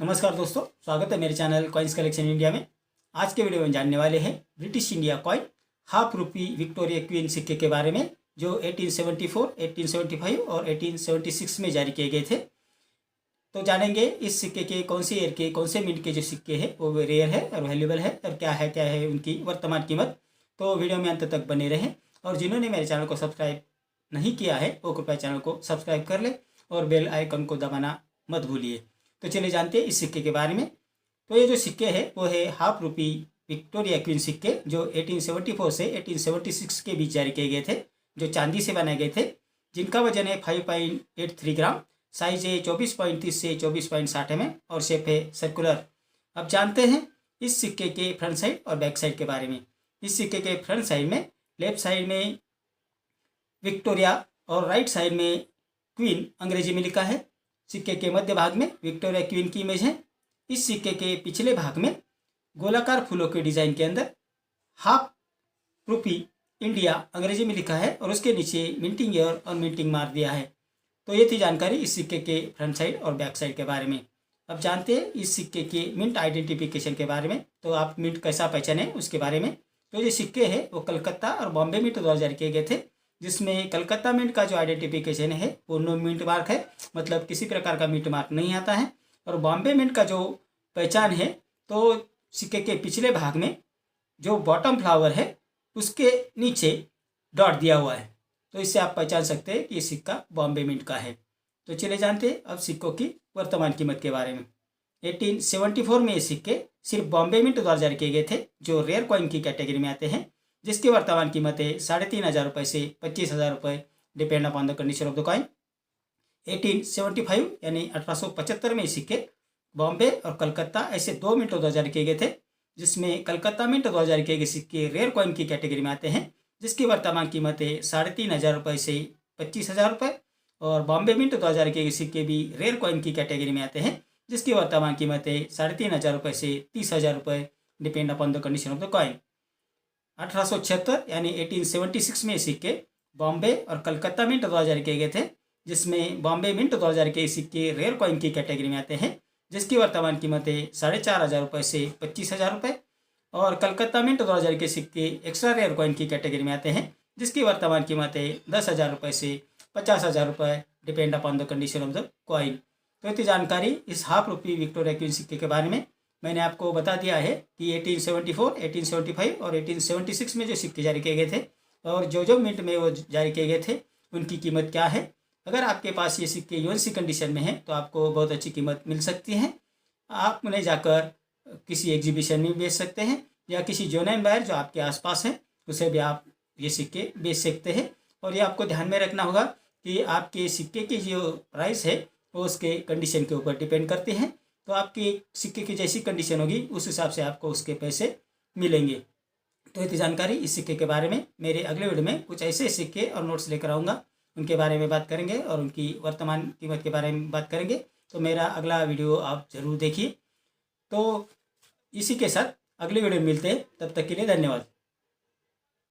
नमस्कार दोस्तों, स्वागत है मेरे चैनल कॉइन्स कलेक्शन इंडिया में। आज के वीडियो में जानने वाले हैं ब्रिटिश इंडिया कॉइन हाफ रूपी विक्टोरिया क्वीन सिक्के के बारे में, जो 1874, 1875 और 1876 में जारी किए गए थे। तो जानेंगे इस सिक्के के कौन से ईयर के कौन से मिनट के जो सिक्के हैं वो रेयर है और वैल्यूबल है, और क्या है उनकी वर्तमान कीमत। तो वीडियो में अंत तक बने रहें, और जिन्होंने मेरे चैनल को सब्सक्राइब नहीं किया है वो कृपया चैनल को सब्सक्राइब कर ले और बेल आइकन को दबाना मत भूलिए। तो चलिए जानते हैं इस सिक्के के बारे में। तो ये जो सिक्के है वो है हाफ रूपी विक्टोरिया क्वीन सिक्के, जो 1874 से 1876 के बीच जारी किए गए थे, जो चांदी से बनाए गए थे, जिनका वजन है 5.83 ग्राम, साइज है 24.30 से 24.60 mm और शेप है सर्कुलर। अब जानते हैं इस सिक्के के फ्रंट साइड और बैक साइड के बारे में। इस सिक्के के फ्रंट साइड में, लेफ्ट साइड में विक्टोरिया और राइट साइड में क्वीन अंग्रेजी में लिखा है। सिक्के के मध्य भाग में विक्टोरिया क्वीन की इमेज है। इस सिक्के के पिछले भाग में गोलाकार फूलों के डिजाइन के अंदर हाफ रूपी इंडिया अंग्रेजी में लिखा है और उसके नीचे मिंटिंग ईयर और मिंटिंग मार्क दिया है। तो ये थी जानकारी इस सिक्के के फ्रंट साइड और बैक साइड के बारे में। अब जानते हैं इस सिक्के के मिंट आइडेंटिफिकेशन के बारे में। तो आप मिंट कैसा पहचाने उसके बारे में। तो ये सिक्के हैं वो कलकत्ता और बॉम्बे मिंट द्वारा जारी किए गए थे, जिसमें कलकत्ता मिंट का जो आइडेंटिफिकेशन है वो नो मिंट मार्क है, मतलब किसी प्रकार का मिंट मार्क नहीं आता है। और बॉम्बे मिंट का जो पहचान है, तो सिक्के के पिछले भाग में जो बॉटम फ्लावर है उसके नीचे डॉट दिया हुआ है, तो इससे आप पहचान सकते हैं कि ये सिक्का बॉम्बे मिंट का है। तो चले जानते हैं अब सिक्कों की वर्तमान कीमत के बारे में। 1874 में ये सिक्के सिर्फ बॉम्बे मिंट द्वारा जारी किए गए थे, जो रेयर कॉइन की कैटेगरी में आते हैं, जिसकी वर्तमान कीमत है 3,500 रुपये से 25,000 रुपये, depend upon the condition of the coin. 1875 यानी 1875 में सिक्के बॉम्बे और कलकत्ता ऐसे दो मिंटों द्वारा जारी किए गए थे, जिसमें कलकत्ता मिंट द्वारा जारी किए गए सिक्के रेयर कॉइन की कैटेगरी में आते हैं, जिसकी वर्तमान कीमत है 3,500 रुपये से 25,000 रुपये। और बॉम्बे मिंट द्वारा जारी किए गए सिक्के भी रेयर कॉइन की कैटेगरी में आते हैं, जिसकी वर्तमान कीमत है 3,500 रुपये से 30,000 रुपये, depend upon the condition of the coin. 1876 यानी 1876 में सिक्के बॉम्बे और कलकत्ता मिंट द्वारा जारी किए गए थे, जिसमें बॉम्बे मिंट द्वारा जारी किए सिक्के रेयर कॉइन की कैटेगरी में आते हैं, जिसकी वर्तमान कीमत है 4,500 रुपये से 25,000 रुपये। और कलकत्ता मिंट द्वारा जारी किए सिक्के एक्स्ट्रा रेयर कॉइन की कैटेगरी में आते हैं, जिसकी वर्तमान कीमत है 10,000 रुपये से 50,000 रुपये, depend upon the condition of the coin. तो इतनी जानकारी इस हाफ रूपी विक्टोरिया क्वीन सिक्के के बारे में मैंने आपको बता दिया है कि 1874, 1875 और 1876 में जो सिक्के जारी किए गए थे और जो मिंट में वो जारी किए गए थे उनकी कीमत क्या है। अगर आपके पास ये सिक्के यूएनसी कंडीशन में है तो आपको बहुत अच्छी कीमत मिल सकती है। आप उन्हें जाकर किसी एग्जीबिशन में बेच सकते हैं, या किसी जोनाइन बायर जो आपके आसपास है उसे भी आप ये सिक्के बेच सकते हैं। और ये आपको ध्यान में रखना होगा कि आपके सिक्के की जो प्राइस है वो उसके कंडीशन के ऊपर डिपेंड करती है। तो आपकी सिक्के की जैसी कंडीशन होगी उस हिसाब से आपको उसके पैसे मिलेंगे। तो इतनी जानकारी इस सिक्के के बारे में। मेरे अगले वीडियो में कुछ ऐसे सिक्के और नोट्स लेकर आऊँगा, उनके बारे में बात करेंगे और उनकी वर्तमान कीमत के बारे में बात करेंगे। तो मेरा अगला वीडियो आप ज़रूर देखिए। तो इसी के साथ अगले वीडियो में मिलते हैं, तब तक के लिए धन्यवाद।